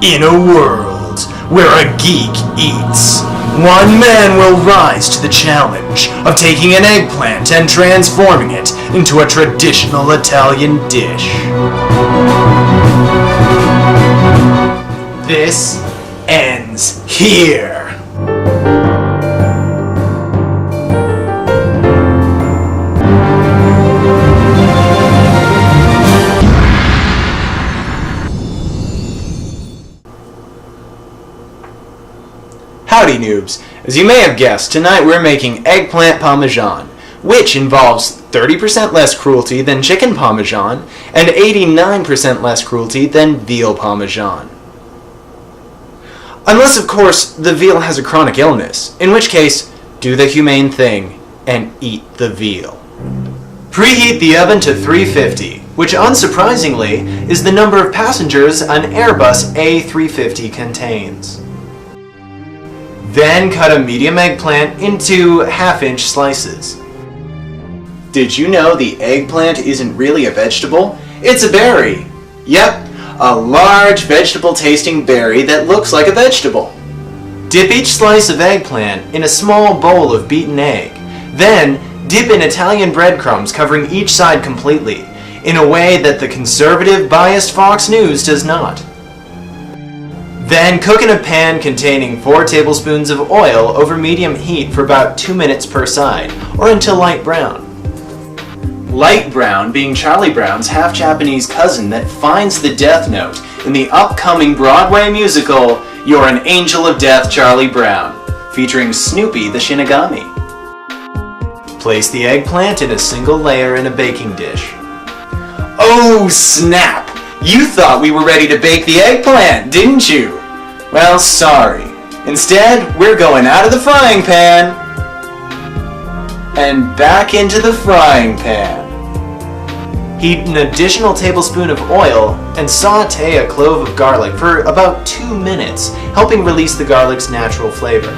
In a world where a geek eats, one man will rise to the challenge of taking an eggplant and transforming it into a traditional Italian dish. This ends here. Howdy noobs! As you may have guessed, tonight we're making Eggplant Parmesan, which involves 30% less cruelty than chicken Parmesan and 89% less cruelty than Veal Parmesan. Unless, of course, the veal has a chronic illness, in which case, do the humane thing and eat the veal. Preheat the oven to 350, which unsurprisingly is the number of passengers an Airbus A350 contains. Then cut a medium eggplant into half-inch slices. Did you know the eggplant isn't really a vegetable? It's a berry. Yep, a large vegetable-tasting berry that looks like a vegetable. Dip each slice of eggplant in a small bowl of beaten egg. Then dip in Italian breadcrumbs covering each side completely, in a way that the conservative, biased Fox News does not. Then cook in a pan containing 4 tablespoons of oil over medium heat for about 2 minutes per side, or until light brown. Light brown being Charlie Brown's half-Japanese cousin that finds the death note in the upcoming Broadway musical You're an Angel of Death, Charlie Brown, featuring Snoopy the Shinigami. Place the eggplant in a single layer in a baking dish. Oh snap! You thought we were ready to bake the eggplant, didn't you? Well, sorry. Instead, we're going out of the frying pan and back into the frying pan. Heat an additional tablespoon of oil and saute a clove of garlic for about 2 minutes, helping release the garlic's natural flavor.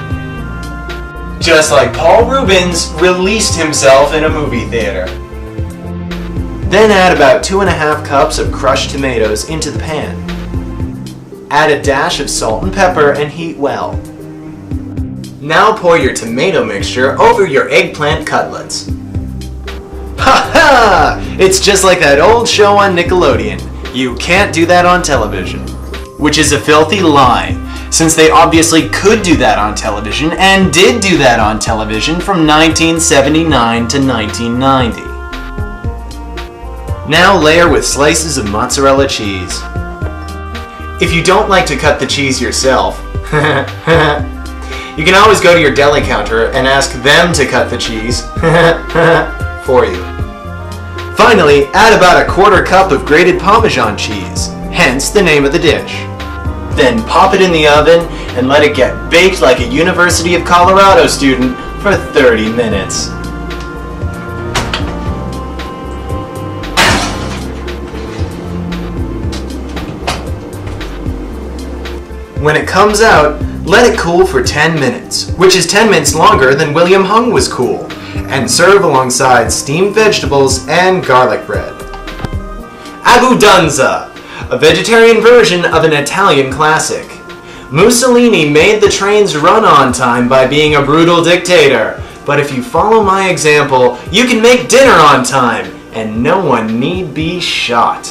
Just like Paul Rubens released himself in a movie theater. Then add about 2½ cups of crushed tomatoes into the pan. Add a dash of salt and pepper and heat well. Now pour your tomato mixture over your eggplant cutlets. Ha ha! It's just like that old show on Nickelodeon. You can't do that on television. Which is a filthy lie, since they obviously could do that on television and did do that on television from 1979 to 1990. Now layer with slices of mozzarella cheese. If you don't like to cut the cheese yourself, you can always go to your deli counter and ask them to cut the cheese for you. Finally, add about a 1/4 cup of grated Parmesan cheese, hence the name of the dish. Then pop it in the oven and let it get baked like a University of Colorado student for 30 minutes. When it comes out, let it cool for 10 minutes, which is 10 minutes longer than William Hung was cool, and serve alongside steamed vegetables and garlic bread. Abbondanza, a vegetarian version of an Italian classic. Mussolini made the trains run on time by being a brutal dictator, but if you follow my example, you can make dinner on time, and no one need be shot.